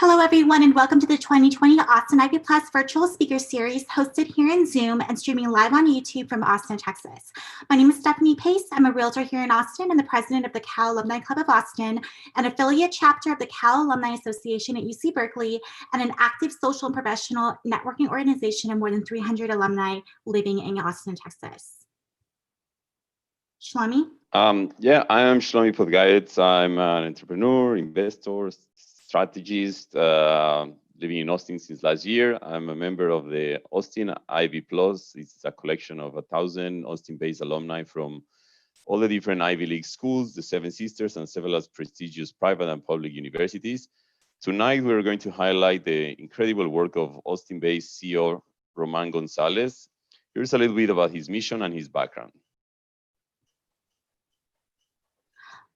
Hello, everyone, and welcome to the 2020 Austin Ivy Plus Virtual Speaker Series hosted here in Zoom and streaming live on YouTube from Austin, Texas. My name is Stephanie Pace. I'm a realtor here in Austin and the president of the Cal Alumni Club of Austin, an affiliate chapter of the Cal Alumni Association at UC Berkeley, and an active social and professional networking organization of more than 300 alumni living in Austin, Texas. Shlomi? Yeah, I am Shlomi Podgaetz. I'm an entrepreneur, investor, strategist, living in Austin since last year. I'm a member of the Austin Ivy Plus. It's a collection of 1,000 Austin-based alumni from all the different Ivy League schools, the Seven Sisters, and several prestigious private and public universities. Tonight, we're going to highlight the incredible work of Austin-based CEO Roman Gonzalez. Here's a little bit about his mission and his background.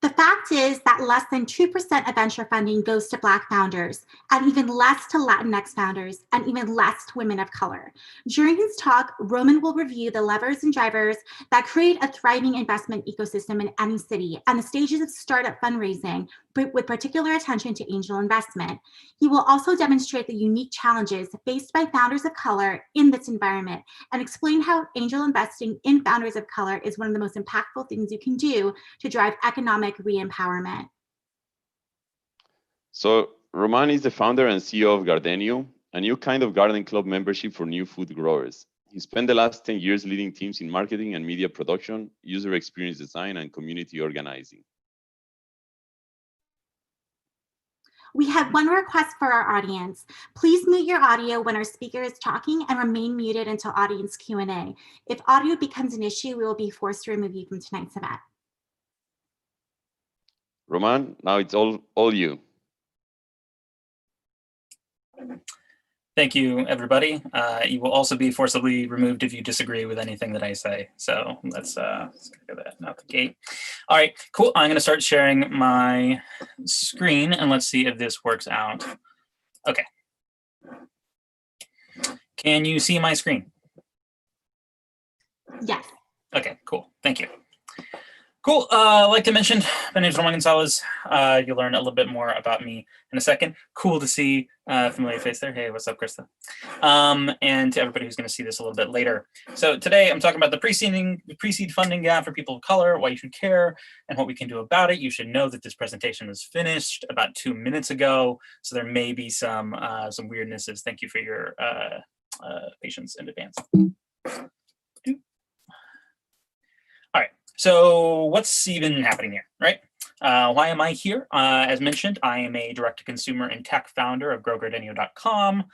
The fact is that less than 2% of venture funding goes to Black founders, and even less to Latinx founders, and even less to women of color. During his talk, Roman will review the levers and drivers that create a thriving investment ecosystem in any city and the stages of startup fundraising, with particular attention to angel investment. He will also demonstrate the unique challenges faced by founders of color in this environment and explain how angel investing in founders of color is one of the most impactful things you can do to drive economic re-empowerment. So Roman is the founder and CEO of Gardenio, a new kind of garden club membership for new food growers. He spent the last 10 years leading teams in marketing and media production, user experience design, and community organizing. We have one request for our audience. Please mute your audio when our speaker is talking and remain muted until audience Q&A. If audio becomes an issue, we will be forced to remove you from tonight's event. Roman, now it's all you. Thank you, everybody. You will also be forcibly removed if you disagree with anything that I say. So let's get that out the gate. All right, cool. I'm going to start sharing my screen and let's see if this works out. Okay. Can you see my screen? Yes. Okay, cool. Thank you. Cool. Like I mentioned, my name is Roman Gonzalez. You'll learn a little bit more about me in a second. Cool to see a familiar face there. Hey, what's up, Krista? And to everybody who's going to see this a little bit later. So today I'm talking about the pre-seed funding gap for people of color, why you should care, and what we can do about it. You should know that this presentation was finished about 2 minutes ago, so there may be some weirdnesses. Thank you for your patience in advance. All right. So what's even happening here, right? Why am I here? As mentioned, I am a direct-to-consumer and tech founder of growgardenio.com,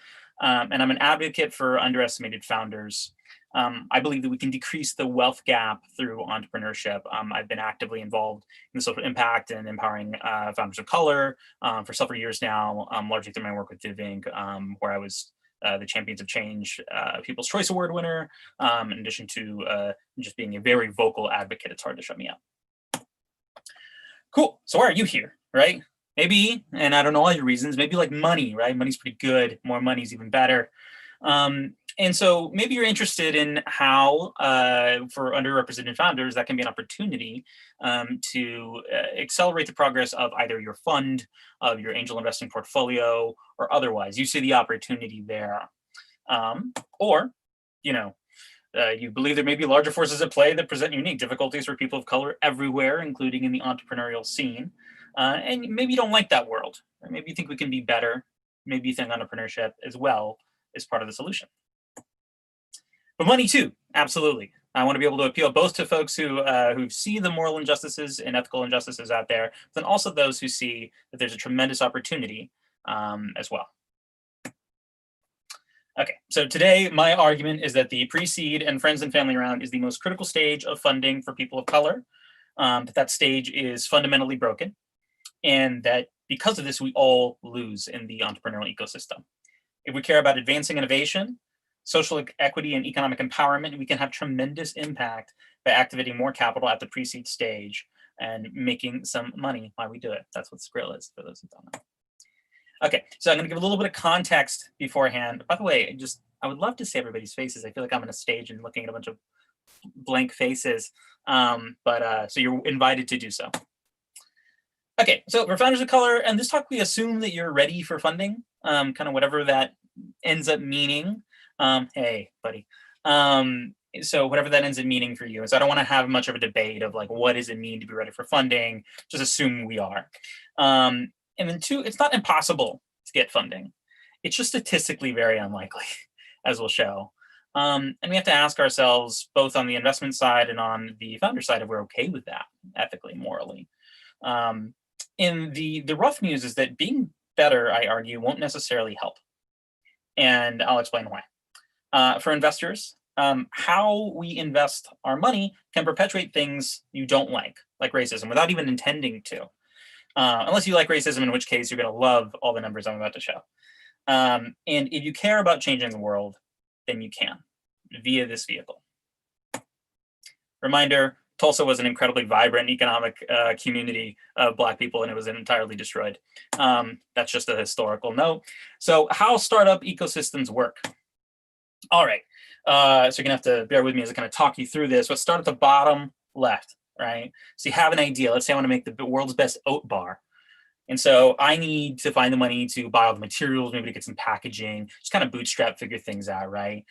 and I'm an advocate for underestimated founders. I believe that we can decrease the wealth gap through entrepreneurship. I've been actively involved in the social impact and empowering founders of color for several years now, largely through my work with DivInc, where I was the Champions of Change People's Choice Award winner, in addition to just being a very vocal advocate. It's hard to shut me up. Cool, so why are you here, right? Maybe, and I don't know all your reasons, maybe like money, right? Money's pretty good, more money is even better. And so maybe you're interested in how, for underrepresented founders, that can be an opportunity to accelerate the progress of either your fund, of your angel investing portfolio, or otherwise. You see the opportunity there. Or, you believe there may be larger forces at play that present unique difficulties for people of color everywhere, including in the entrepreneurial scene. And maybe you don't like that world. Or maybe you think we can be better. Maybe you think entrepreneurship as well is part of the solution. But money too, absolutely. I want to be able to appeal both to folks who see the moral injustices and ethical injustices out there, but then also those who see that there's a tremendous opportunity as well. Okay, so today my argument is that the pre-seed and friends and family round is the most critical stage of funding for people of color, that stage is fundamentally broken, and that because of this, we all lose in the entrepreneurial ecosystem. If we care about advancing innovation, social equity, and economic empowerment, we can have tremendous impact by activating more capital at the pre-seed stage and making some money while we do it. That's what Skrill is, for those who don't know. Okay, so I'm going to give a little bit of context beforehand. By the way, I would love to see everybody's faces. I feel like I'm on a stage and looking at a bunch of blank faces, so you're invited to do so. Okay, so for founders of color, and this talk, we assume that you're ready for funding, kind of whatever that ends up meaning. Hey, buddy. So whatever that ends up meaning for you. And so I don't want to have much of a debate of like, what does it mean to be ready for funding? Just assume we are. And then two, it's not impossible to get funding. It's just statistically very unlikely, as we'll show. And we have to ask ourselves, both on the investment side and on the founder side, if we're okay with that, ethically, morally. And the rough news is that being better, I argue, won't necessarily help. And I'll explain why. For investors, how we invest our money can perpetuate things you don't like racism, without even intending to. Unless you like racism, in which case you're going to love all the numbers I'm about to show. And if you care about changing the world, then you can, via this vehicle. Reminder, Tulsa was an incredibly vibrant economic community of Black people, and it was entirely destroyed. That's just a historical note. So how startup ecosystems work. All right, so you're gonna have to bear with me as I kind of talk you through this. Let's start at the bottom left, right? So you have an idea. Let's say I want to make the world's best oat bar. And so I need to find the money to buy all the materials, maybe to get some packaging, just kind of bootstrap, figure things out, right?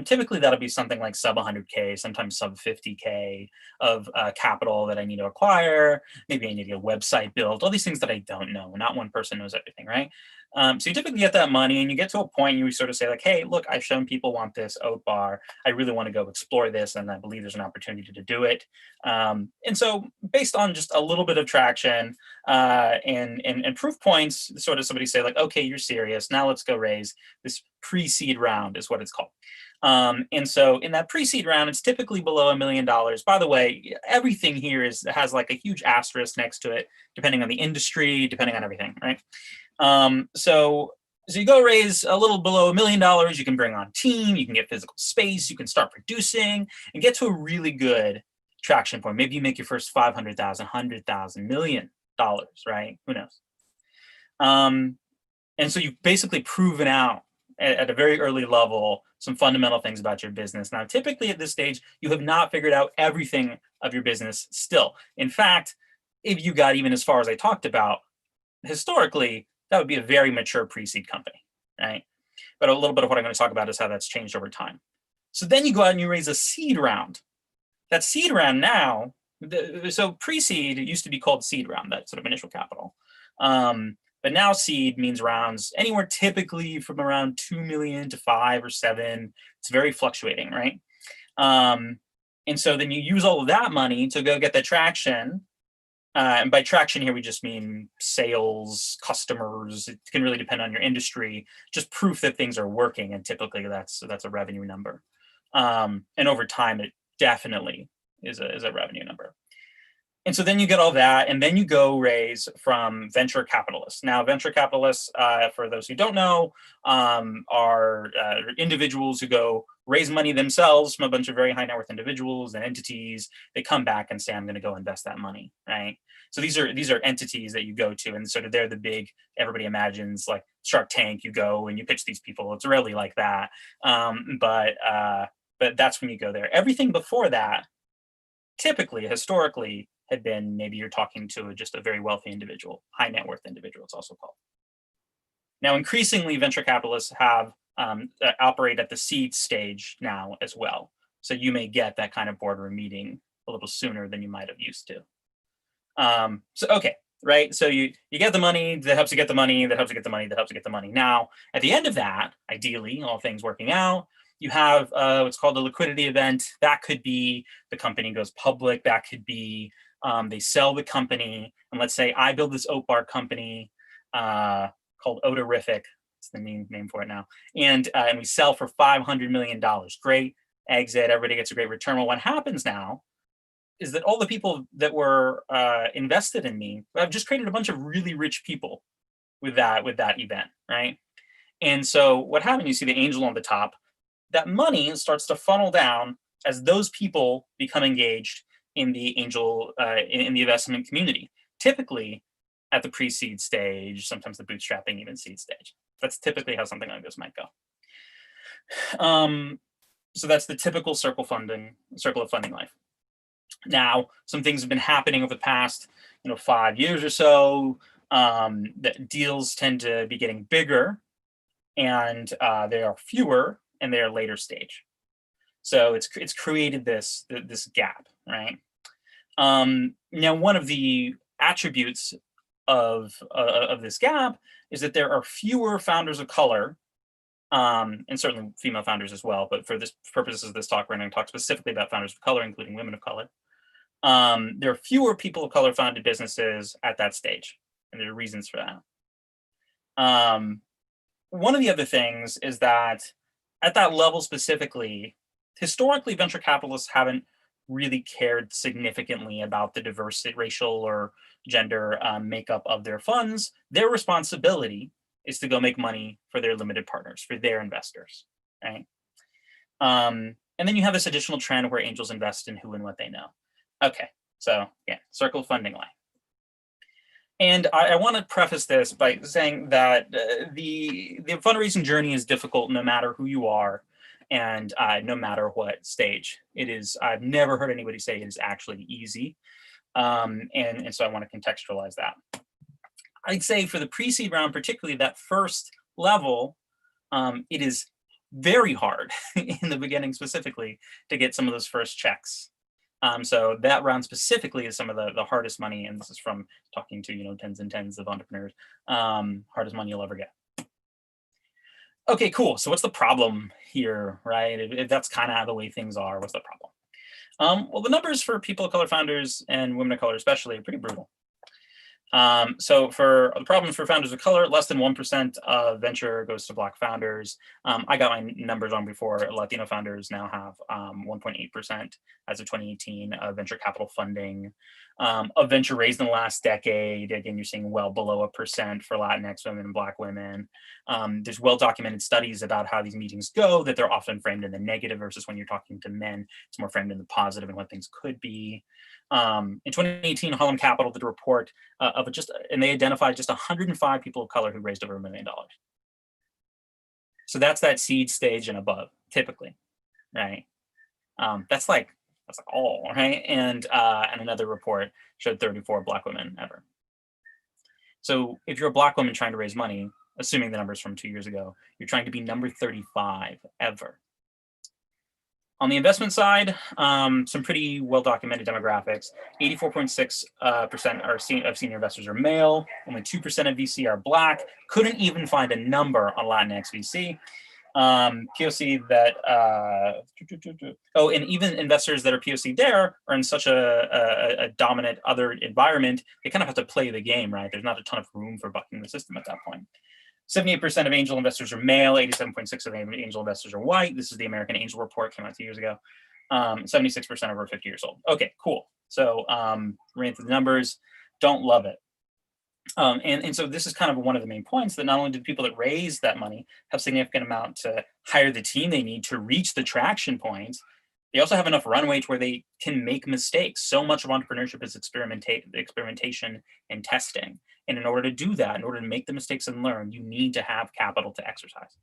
Typically, that'll be something like sub 100K, sometimes sub 50K of capital that I need to acquire. Maybe I need to get a website built, all these things that I don't know. Not one person knows everything, right? So you typically get that money and you get to a point you sort of say like, hey, look, I've shown people want this oat bar. I really want to go explore this, and I believe there's an opportunity to do it. And so based on just a little bit of traction and proof points, sort of somebody say like, okay, you're serious. Now let's go raise this pre-seed round is what it's called. And so in that pre-seed round, it's typically below $1 million. By the way, everything here has like a huge asterisk next to it, depending on the industry, depending on everything, right? So you go raise a little below $1 million, you can bring on team, you can get physical space, you can start producing and get to a really good traction point. Maybe you make your first 500,000, 100,000, $1 million, right? Who knows? And so you've basically proven out at a very early level some fundamental things about your business. Now, typically at this stage, you have not figured out everything of your business still. In fact, if you got even as far as I talked about, historically, that would be a very mature pre-seed company, right? But a little bit of what I'm going to talk about is how that's changed over time. So then you go out and you raise a seed round. That seed round now, so pre-seed used to be called seed round, that sort of initial capital. But now seed means rounds anywhere typically from around 2 million to 5 or 7. It's very fluctuating, right? And so then you use all of that money to go get the traction. And by traction here, we just mean sales, customers. It can really depend on your industry. Just proof that things are working, and typically that's a revenue number. And over time, it definitely is a revenue number. And so then you get all that, and then you go raise from venture capitalists. Now, venture capitalists, for those who don't know, are individuals who go raise money themselves from a bunch of very high net worth individuals and entities. They come back and say, I'm going to go invest that money, right? So these are entities that you go to, and sort of they're the big, everybody imagines like Shark Tank, you go and you pitch these people. It's really like that. But that's when you go there. Everything before that, typically, historically, had been maybe you're talking to just a very wealthy individual, high net worth individual, it's also called. Now, increasingly, venture capitalists have operate at the seed stage now as well. So you may get that kind of boardroom meeting a little sooner than you might have used to. Okay, right? So you get the money, that helps you get the money, that helps you get the money, that helps you get the money. Now, at the end of that, ideally, all things working out, you have what's called a liquidity event. That could be the company goes public. That could be they sell the company. And let's say I build this oat bar company called Odorific. That's the name for it now. And we sell for $500 million. Great exit. Everybody gets a great return. Well, what happens now is that all the people that were invested in me, I've just created a bunch of really rich people with that event, right? And so what happened, you see the angel on the top, that money starts to funnel down as those people become engaged in the angel, in the investment community, typically at the pre-seed stage, sometimes the bootstrapping, even seed stage. That's typically how something like this might go. So that's the typical circle of funding life. Now, some things have been happening over the past 5 years or so, the deals tend to be getting bigger, and they are fewer, and they are later stage. So it's created this gap, right? Now, one of the attributes of this gap is that there are fewer founders of color, and certainly female founders as well. But for this purposes of this talk, we're going to talk specifically about founders of color, including women of color. There are fewer people of color founded businesses at that stage, and there are reasons for that. One of the other things is that at that level specifically, historically, venture capitalists haven't really cared significantly about the diverse racial or gender makeup of their funds. Their responsibility is to go make money for their limited partners, for their investors, right? And then you have this additional trend where angels invest in who and what they know. Okay, so yeah, circle of funding line. And I want to preface this by saying that the fundraising journey is difficult no matter who you are, and no matter what stage it is. I've never heard anybody say it is actually easy, and so I want to contextualize that. I'd say for the pre-seed round, particularly that first level, it is very hard in the beginning specifically to get some of those first checks. So that round specifically is some of the hardest money, and this is from talking to tens and tens of entrepreneurs, hardest money you'll ever get. Okay, cool. So what's the problem here, right? If that's kind of the way things are, what's the problem? Well, the numbers for people of color founders and women of color especially are pretty brutal. So for the problems for founders of color, less than 1% of venture goes to Black founders. I got my numbers on before. Latino founders now have 1.8% as of 2018 of venture capital funding. Of venture raised in the last decade, again, you're seeing well below 1% for Latinx women and Black women. There's well-documented studies about how these meetings go, that they're often framed in the negative versus when you're talking to men, it's more framed in the positive and what things could be. In 2018, Harlem Capital did a report and they identified just 105 people of color who raised over $1 million. So that's that seed stage and above, typically, right? That's like all, right? And another report showed 34 Black women ever. So if you're a Black woman trying to raise money, assuming the numbers from 2 years ago, you're trying to be number 35 ever. On the investment side, some pretty well-documented demographics. 84.6% of senior investors are male. Only 2% of VC are Black. Couldn't even find a number on Latinx VC. POC that, and even investors that are POC there are in such a dominant other environment, they kind of have to play the game, right? There's not a ton of room for bucking the system at that point. 78% of angel investors are male, 87.6% of angel investors are white. This is the American Angel Report, came out 2 years ago. 76% over 50 years old. Okay, cool. So ran through the numbers, don't love it. And so this is kind of one of the main points, that not only do people that raise that money have significant amount to hire the team they need to reach the traction point, they also have enough runway to where they can make mistakes. So much of entrepreneurship is experimentation and testing. And in order to do that, in order to make the mistakes and learn, you need to have capital to exercise.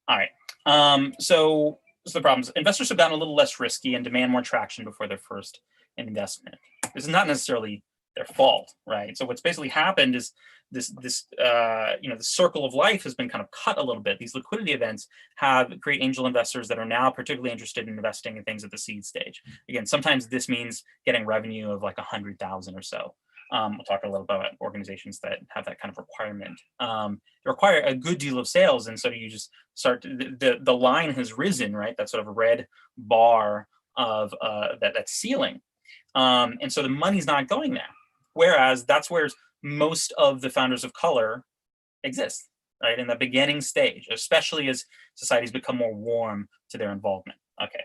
All right. So the problems. Investors have gotten a little less risky and demand more traction before their first investment. This is not necessarily their fault, right? So what's basically happened is the circle of life has been kind of cut a little bit. These liquidity events have create angel investors that are now particularly interested in investing in things at the seed stage. Again, sometimes this means getting revenue of like 100,000 or so. We'll talk a little about organizations that have that kind of requirement. They require a good deal of sales, and so you just start the line has risen, right? That sort of red bar of that ceiling, and so the money's not going there. Whereas that's where most of the founders of color exist, right? In the beginning stage, especially as societies become more warm to their involvement. Okay,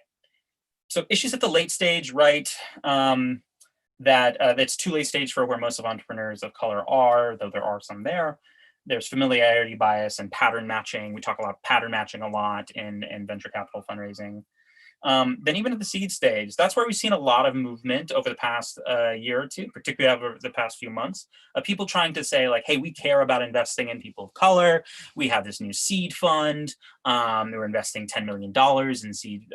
so issues at the late stage, right? That's too late stage for where most of entrepreneurs of color are, though there are some there. There's familiarity bias and pattern matching. We talk about pattern matching a lot in venture capital fundraising. Then even at the seed stage, that's where we've seen a lot of movement over the past year or two, particularly over the past few months, of people trying to say like, hey, we care about investing in people of color. We have this new seed fund. We're investing $10 million in seed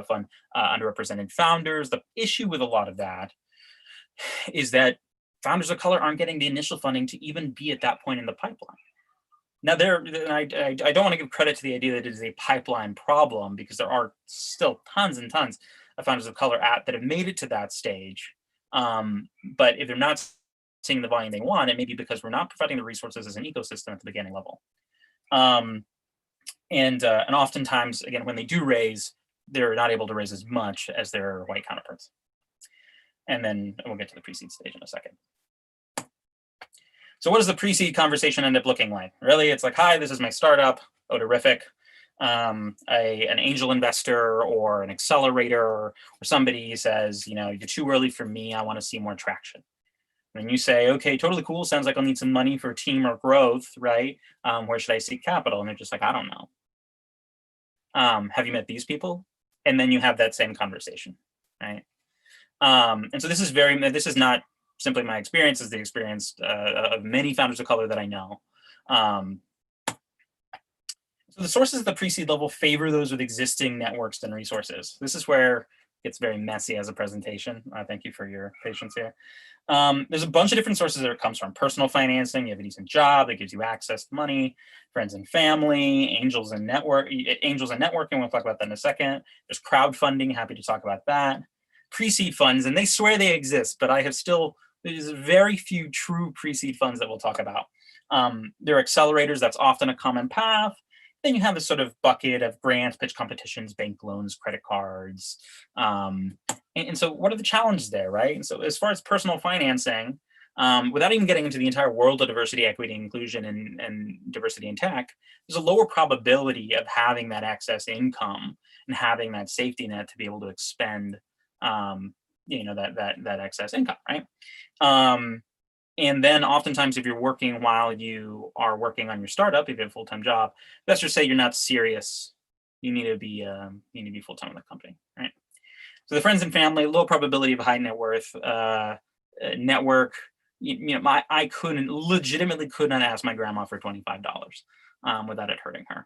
fund underrepresented founders. The issue with a lot of that is that founders of color aren't getting the initial funding to even be at that point in the pipeline. Now, I don't want to give credit to the idea that it is a pipeline problem, because there are still tons and tons of founders of color that have made it to that stage. But if they're not seeing the volume they want, it may be because we're not providing the resources as an ecosystem at the beginning level. And oftentimes, again, when they do raise, they're not able to raise as much as their white counterparts. And then we'll get to the pre-seed stage in a second. So what does the pre-seed conversation end up looking like? Really, it's like, hi, this is my startup. Oh, terrific. An angel investor or an accelerator or somebody says, you're too early for me. I want to see more traction. And you say, okay, totally cool. Sounds like I'll need some money for team or growth, right? Where should I seek capital? And they're just like, I don't know. Have you met these people? And then you have that same conversation, right? And so this is not simply my experience, is the experience of many founders of color that I know. So the sources at the pre-seed level favor those with existing networks and resources. This is where it gets very messy as a presentation. Thank you for your patience here. There's a bunch of different sources that it comes from. Personal financing, you have a decent job that gives you access to money, friends and family, angels and networking, we'll talk about that in a second. There's crowdfunding, happy to talk about that. Pre-seed funds, and they swear they exist, but there's very few true pre-seed funds that we'll talk about. There are accelerators, that's often a common path. Then you have this sort of bucket of grants, pitch competitions, bank loans, credit cards. And so what are the challenges there, right? And so as far as personal financing, without even getting into the entire world of diversity, equity, inclusion, and diversity in tech, there's a lower probability of having that excess income and having that safety net to be able to expend that excess income, right? And then oftentimes, if you're working while you are working on your startup, if you have a full-time job, let's just say you're not serious, you need to be full-time with the company, right? So the friends and family, low probability of high net worth network. I legitimately could not ask my grandma for $25 without it hurting her,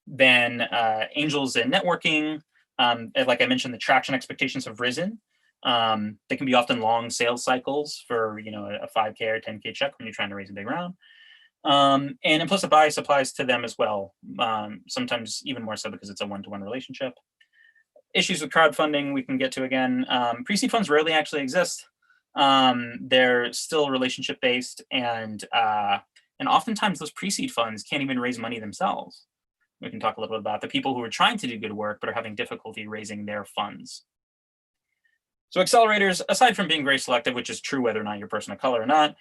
Then angels and networking. Like I mentioned, the traction expectations have risen. They can be often long sales cycles for a 5K or 10K check when you're trying to raise a big round. And implicit bias applies to them as well. Sometimes even more so because it's a one-to-one relationship. Issues with crowdfunding we can get to again. Pre-seed funds rarely actually exist. They're still relationship based, and oftentimes those pre-seed funds can't even raise money themselves. We can talk a little bit about the people who are trying to do good work but are having difficulty raising their funds. So accelerators, aside from being very selective, which is true whether or not you're a person of color or not,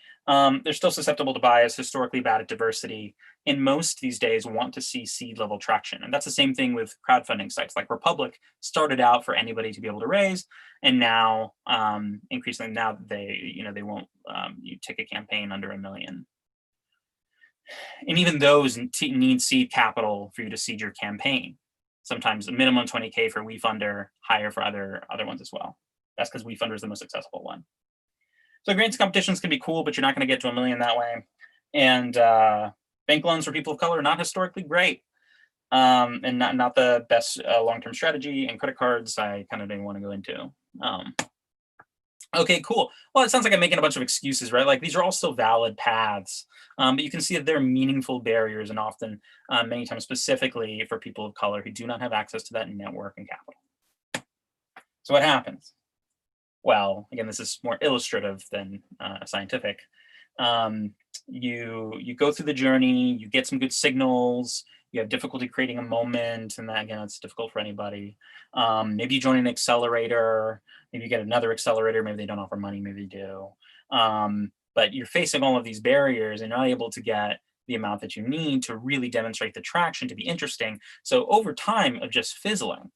they're still susceptible to bias, historically bad at diversity, and most these days want to see seed level traction. And that's the same thing with crowdfunding sites. Like Republic started out for anybody to be able to raise, and now increasingly now they won't you take a campaign under $1 million. And even those need seed capital for you to seed your campaign. Sometimes a minimum 20K for WeFunder, higher for other ones as well. That's because WeFunder is the most accessible one. So grants competitions can be cool, but you're not going to get to $1 million that way. And bank loans for people of color are not historically great, and not the best long-term strategy. And credit cards, I kind of didn't want to go into. Okay, cool. Well, it sounds like I'm making a bunch of excuses, right? Like these are all still valid paths, but you can see that there are meaningful barriers, and often, many times specifically for people of color who do not have access to that network and capital. So what happens? Well, again, this is more illustrative than scientific. You go through the journey, you get some good signals, you have difficulty creating a moment, and that, again, it's difficult for anybody. Maybe you join an accelerator, maybe you get another accelerator, maybe they don't offer money, maybe they do. But you're facing all of these barriers and you're not able to get the amount that you need to really demonstrate the traction to be interesting. So over time of just fizzling,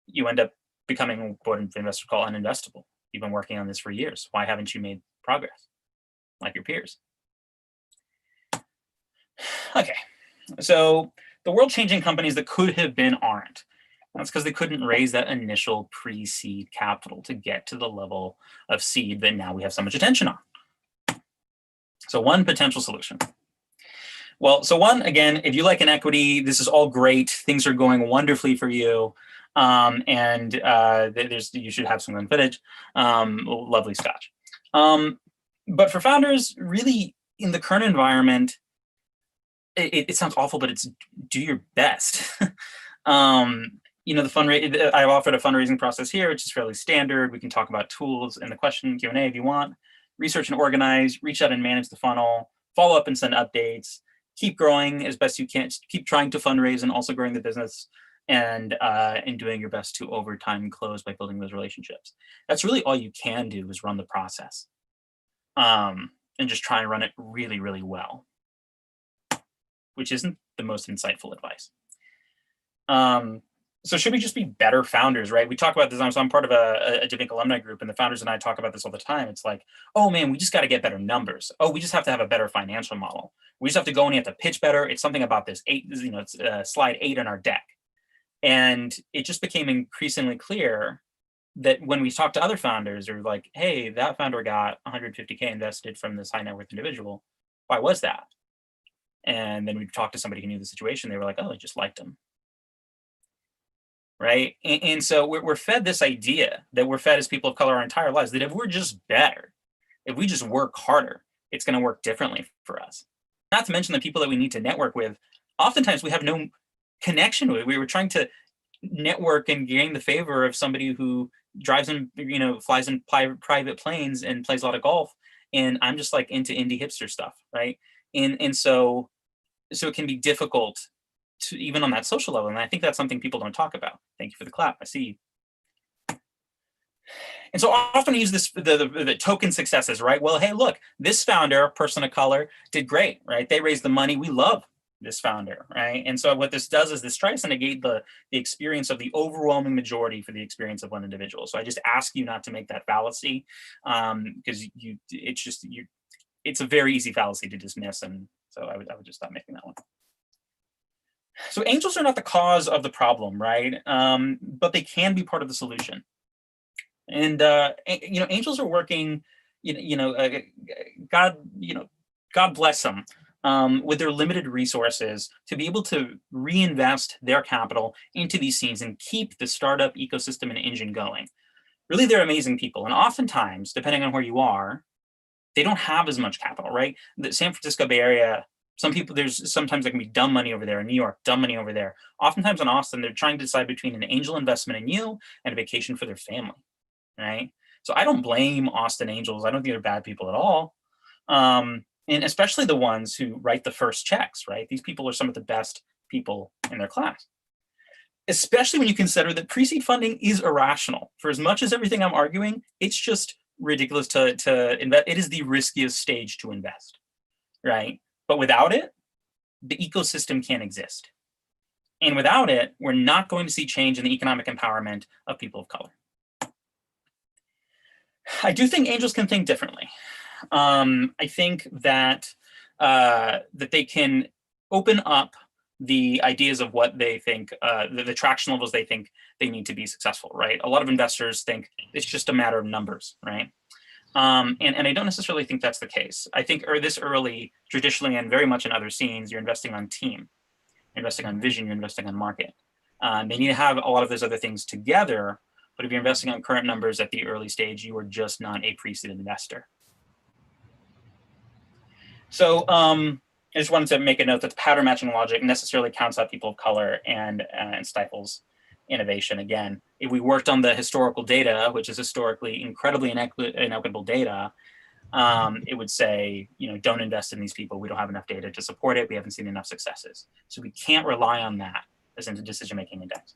you end up becoming what investors call uninvestable. You've been working on this for years. Why haven't you made progress like your peers? Okay, so the world-changing companies that could have been aren't. That's because they couldn't raise that initial pre-seed capital to get to the level of seed that now we have so much attention on. So one potential solution. Well, so one, again, if you like inequity, this is all great. Things are going wonderfully for you. And you should have some good footage. Lovely scotch. But for founders, really, in the current environment, it sounds awful, but it's do your best. I've offered a fundraising process here, which is fairly standard. We can talk about tools in the question Q&A if you want. Research and organize, reach out and manage the funnel, follow up and send updates, keep growing as best you can, keep trying to fundraise and also growing the business, and doing your best to over time close by building those relationships. That's really all you can do, is run the process, and just try and run it really, really well, which isn't the most insightful advice. So should we just be better founders, right? We talk about this. So I'm part of a Divinc alumni group, and the founders and I talk about this all the time. It's like, oh man, we just got to get better numbers. Oh, we just have to have a better financial model. We just have to go and you have to pitch better. It's something about this it's slide 8 in our deck. And it just became increasingly clear that when we talk to other founders, they're like, hey, that founder got 150K invested from this high net worth individual. Why was that? And then we talked to somebody who knew the situation. They were like, oh, I just liked him. Right. And so we're fed this idea that we're fed as people of color our entire lives, that if we're just better, if we just work harder, it's going to work differently for us. Not to mention the people that we need to network with. Oftentimes we have no connection with. We were trying to network and gain the favor of somebody who drives in, flies in private planes and plays a lot of golf. And I'm just like into indie hipster stuff. Right. And so it can be difficult to even on that social level. And I think that's something people don't talk about. Thank you for the clap. I see you. And so often I use this, the token successes, right? Well, hey, look, this founder, person of color, did great, right? They raised the money. We love this founder, right? And so what this does is this tries to negate the experience of the overwhelming majority for the experience of one individual. So I just ask you not to make that fallacy, because it's a very easy fallacy to dismiss. And so I would just stop making that one. So angels are not the cause of the problem, right? But they can be part of the solution. And angels are working. God bless them, with their limited resources to be able to reinvest their capital into these scenes and keep the startup ecosystem and engine going. Really, they're amazing people, and oftentimes, depending on where you are, they don't have as much capital, right? The San Francisco Bay Area. Sometimes there can be dumb money over there in New York, dumb money over there. Oftentimes in Austin, they're trying to decide between an angel investment in you and a vacation for their family, right? So I don't blame Austin angels. I don't think they're bad people at all. And especially the ones who write the first checks, right? These people are some of the best people in their class. Especially when you consider that pre-seed funding is irrational. For as much as everything I'm arguing, it's just ridiculous to invest. It is the riskiest stage to invest, right? But without it, the ecosystem can't exist. And without it, we're not going to see change in the economic empowerment of people of color. I do think angels can think differently. I think that they can open up the ideas of what they think, the traction levels they think they need to be successful, right? A lot of investors think it's just a matter of numbers, right? And I don't necessarily think that's the case. I think this early, traditionally and very much in other scenes, you're investing on team, you're investing on vision, you're investing on market. They need to have a lot of those other things together, but if you're investing on current numbers at the early stage, you are just not a pre-seed investor. So I just wanted to make a note that the pattern matching logic necessarily counts out people of color and stifles innovation. Again, if we worked on the historical data, which is historically incredibly inequitable data, it would say, don't invest in these people. We don't have enough data to support it. We haven't seen enough successes. So we can't rely on that as a decision-making index.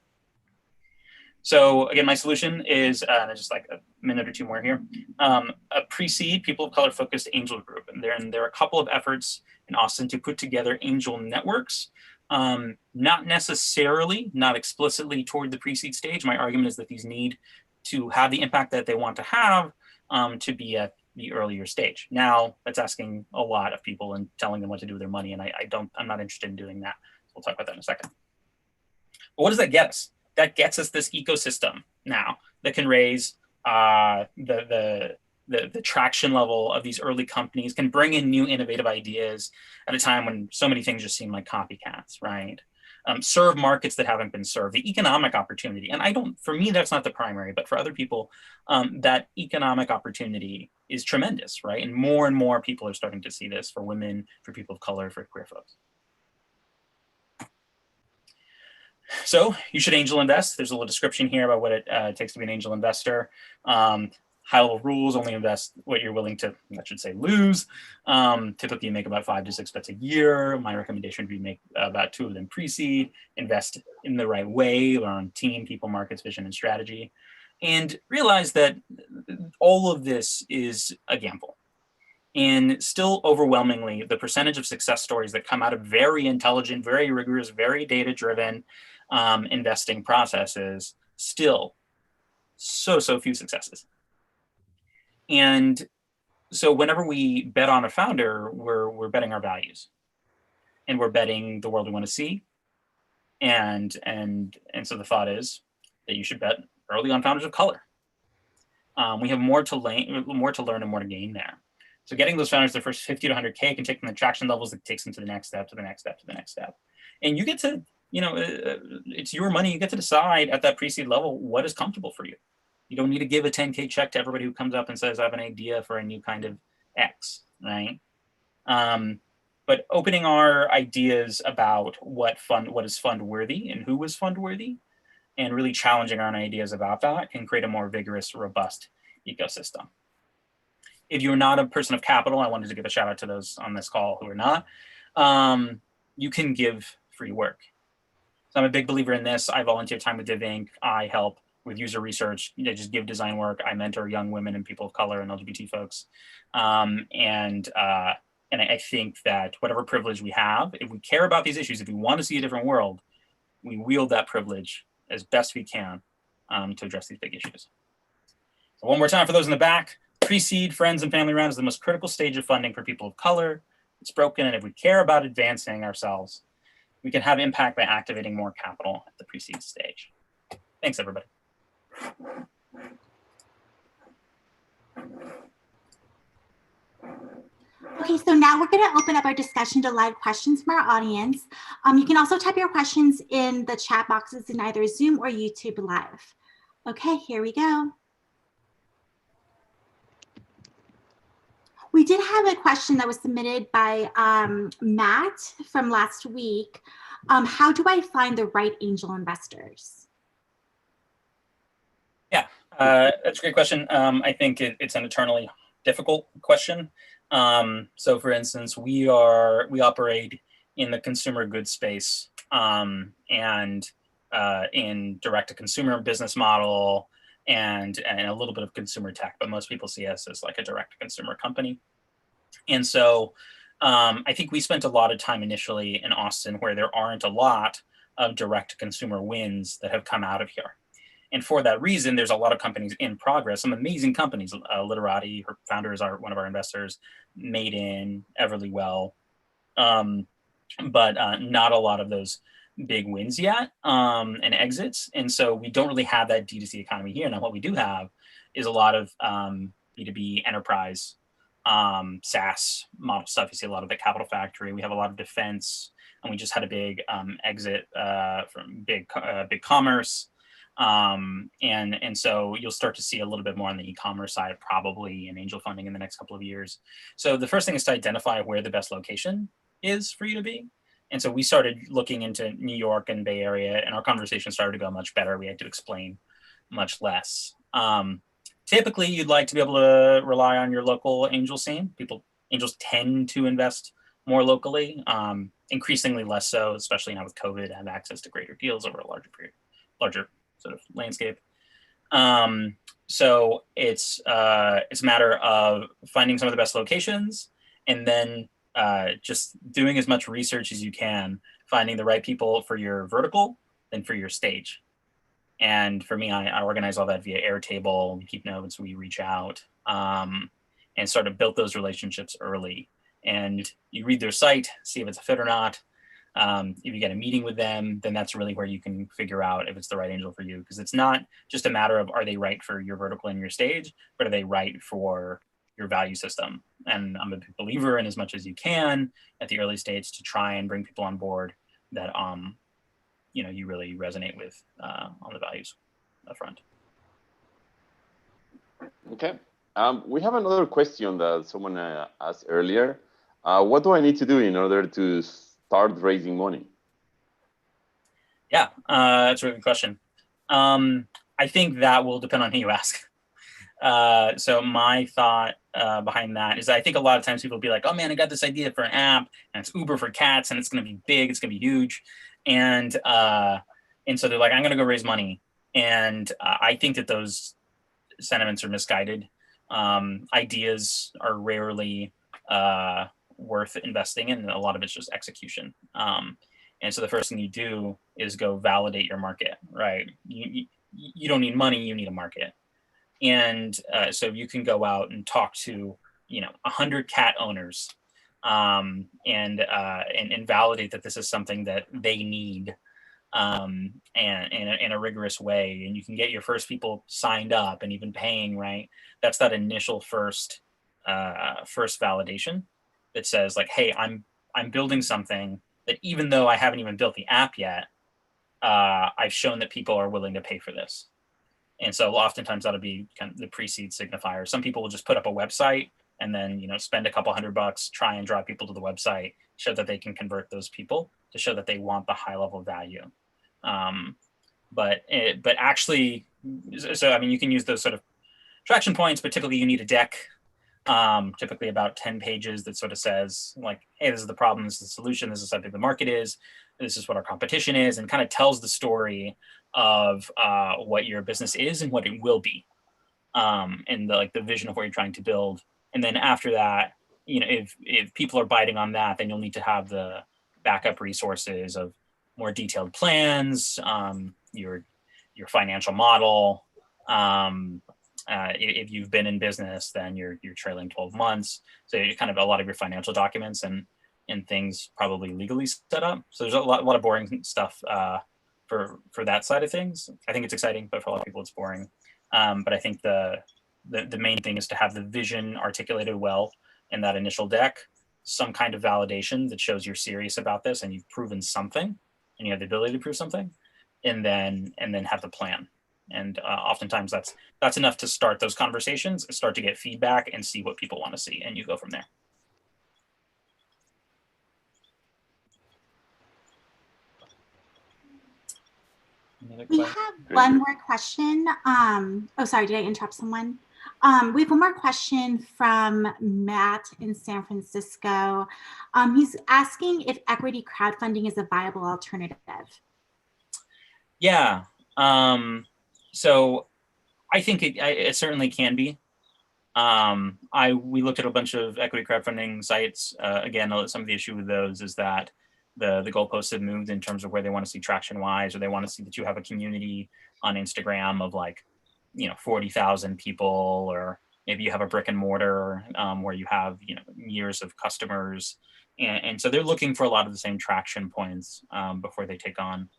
So again, my solution is just like a minute or two more here. A pre-seed people of color focused angel group. And there are a couple of efforts in Austin to put together angel networks. Not explicitly toward the pre-seed stage. My argument is that these need to have the impact that they want to have to be at the earlier stage. Now, that's asking a lot of people and telling them what to do with their money, and I'm not interested in doing that. We'll talk about that in a second. But what does that get us? That gets us this ecosystem now that can raise the the traction level of these early companies can bring in new innovative ideas at a time when so many things just seem like copycats, right? Serve markets that haven't been served, the economic opportunity. And for me, that's not the primary, but for other people, that economic opportunity is tremendous, right? And more people are starting to see this for women, for people of color, for queer folks. So you should angel invest. There's a little description here about what it takes to be an angel investor. High-level rules: only invest what you're willing to, I should say, lose. Typically, you make about 5 to 6 bets a year. My recommendation would be make about 2 of them pre-seed. Invest in the right way, on team, people, markets, vision, and strategy. And realize that all of this is a gamble. And still, overwhelmingly, the percentage of success stories that come out of very intelligent, very rigorous, very data-driven investing processes, still so few successes. And so whenever we bet on a founder, we're betting our values, and we're betting the world we want to see. And so the thought is that you should bet early on founders of color. We have more to learn and more to gain there. So getting those founders their first 50 to 100K can take them the traction levels that takes them to the next step, to the next step, to the next step. And you get to, it's your money. You get to decide at that pre-seed level what is comfortable for you. You don't need to give a 10K check to everybody who comes up and says, I have an idea for a new kind of X, right? But opening our ideas about what is fund worthy and who is fund worthy, and really challenging our own ideas about that can create a more vigorous, robust ecosystem. If you're not a person of capital, I wanted to give a shout out to those on this call who are not, you can give free work. So I'm a big believer in this. I volunteer time with Div Inc. I help with user research. Just give design work. I mentor young women and people of color and LGBT folks. And I think that whatever privilege we have, if we care about these issues, if we want to see a different world, we wield that privilege as best we can to address these big issues. So one more time for those in the back. Pre-seed, friends, and family round is the most critical stage of funding for people of color. It's broken, and if we care about advancing ourselves, we can have impact by activating more capital at the pre-seed stage. Thanks, everybody. Okay, so now we're going to open up our discussion to live questions from our audience. You can also type your questions in the chat boxes in either Zoom or YouTube Live. Okay, here we go. We did have a question that was submitted by Matt from last week. How do I find the right angel investors? Yeah, that's a great question. I think it's an eternally difficult question. So for instance, we operate in the consumer goods space and in direct-to-consumer business model and a little bit of consumer tech, but most people see us as like a direct-to-consumer company. And so I think we spent a lot of time initially in Austin where there aren't a lot of direct-to-consumer wins that have come out of here. And for that reason, there's a lot of companies in progress, some amazing companies. Literati, her founders are one of our investors, Made In, Everlywell, but not a lot of those big wins yet and exits. And so we don't really have that D2C economy here. Now, what we do have is a lot of B2B enterprise SaaS model stuff. You see a lot of the Capital Factory. We have a lot of defense, and we just had a big exit from big commerce. And so you'll start to see a little bit more on the e-commerce side, probably in angel funding in the next couple of years. So the first thing is to identify where the best location is for you to be. And so we started looking into New York and Bay Area, and our conversation started to go much better. We had to explain much less. Typically, you'd like to be able to rely on your local angel scene. Angels tend to invest more locally, increasingly less so, especially now with COVID, have access to greater deals over a larger sort of landscape. So it's a matter of finding some of the best locations, and then just doing as much research as you can, finding the right people for your vertical and for your stage. And for me, I organize all that via Airtable, keep notes, we reach out, and sort of build those relationships early. And you read their site, see if it's a fit or not. If you get a meeting with them, then that's really where you can figure out if it's the right angel for you, because it's not just a matter of are they right for your vertical and your stage, but are they right for your value system. And I'm a big believer in, as much as you can at the early stage, to try and bring people on board that you really resonate with on the values up front. Okay. We have another question that someone asked earlier. What do I need to do in order to start raising money? Yeah, that's a really good question. I think that will depend on who you ask. So my thought behind that is, I think a lot of times people will be like, oh man, I got this idea for an app and it's Uber for cats and it's going to be big, it's going to be huge. And so they're like, I'm going to go raise money. And I think that those sentiments are misguided. Ideas are rarely worth investing in, and a lot of it's just execution. And so the first thing you do is go validate your market, right? You don't need money, you need a market. And so you can go out and talk to 100 cat owners and validate that this is something that they need, and in a rigorous way. And you can get your first people signed up and even paying, right? That's that initial first validation that says like, hey, I'm building something that, even though I haven't even built the app yet, I've shown that people are willing to pay for this. And so oftentimes that'll be kind of the pre-seed signifier. Some people will just put up a website and then spend a couple $100, try and draw people to the website, show that they can convert those people, to show that they want the high level value. But actually, so I mean, you can use those sort of traction points, but typically you need a deck, typically about 10 pages, that sort of says like, hey, this is the problem, this is the solution, this is something the market is, this is what our competition is, and kind of tells the story of what your business is and what it will be, and the vision of what you're trying to build. And then after that, if people are biting on that, then you'll need to have the backup resources of more detailed plans, your financial model. If you've been in business, then you're trailing 12 months. So you kind of a lot of your financial documents and things probably legally set up. So there's a lot of boring stuff for that side of things. I think it's exciting, but for a lot of people it's boring. But I think the main thing is to have the vision articulated well in that initial deck, some kind of validation that shows you're serious about this and you've proven something and you have the ability to prove something, and then have the plan. And oftentimes that's enough to start those conversations, start to get feedback and see what people want to see, and you go from there. We have one more question. Oh, sorry, did I interrupt someone? We have one more question from Matt in San Francisco. He's asking if equity crowdfunding is a viable alternative. Yeah. So I think it certainly can be. We looked at a bunch of equity crowdfunding sites. Again, some of the issue with those is that the goalposts have moved in terms of where they want to see traction wise, or they want to see that you have a community on Instagram of 40,000 people, or maybe you have a brick and mortar where you have years of customers, and so they're looking for a lot of the same traction points before they take on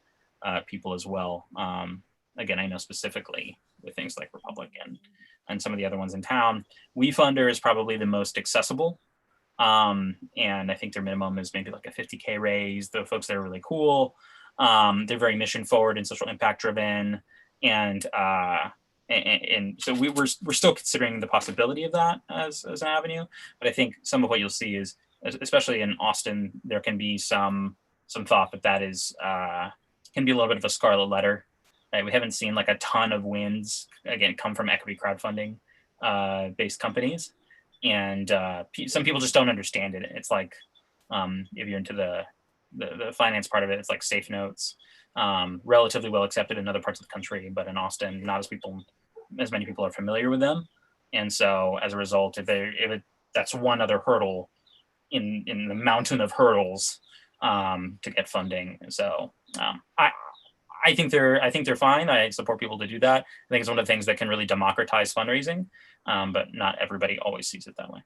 people as well. Again, I know specifically with things like Republic and some of the other ones in town, WeFunder is probably the most accessible. And I think their minimum is maybe like a 50K raise. The folks there are really cool. They're very mission forward and social impact driven. And so we're still considering the possibility of that as an avenue. But I think some of what you'll see is, especially in Austin, there can be some thought that is can be a little bit of a scarlet letter. Right? We haven't seen like a ton of wins again come from equity crowdfunding based companies. And some people just don't understand it. It's like if you're into the finance part of it, it's like Safe Notes, relatively well accepted in other parts of the country, but in Austin, not as many people are familiar with them. And so as a result, that's one other hurdle in the mountain of hurdles to get funding. So I think they're fine. I support people to do that. I think it's one of the things that can really democratize fundraising, but not everybody always sees it that way.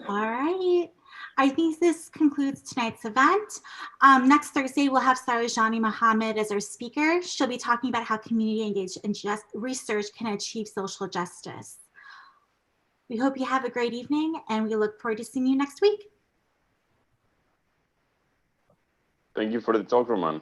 All right. I think this concludes tonight's event. Next Thursday, we'll have Sarajani Mohammed as our speaker. She'll be talking about how community engaged and just research can achieve social justice. We hope you have a great evening, and we look forward to seeing you next week. Thank you for the talk, Roman.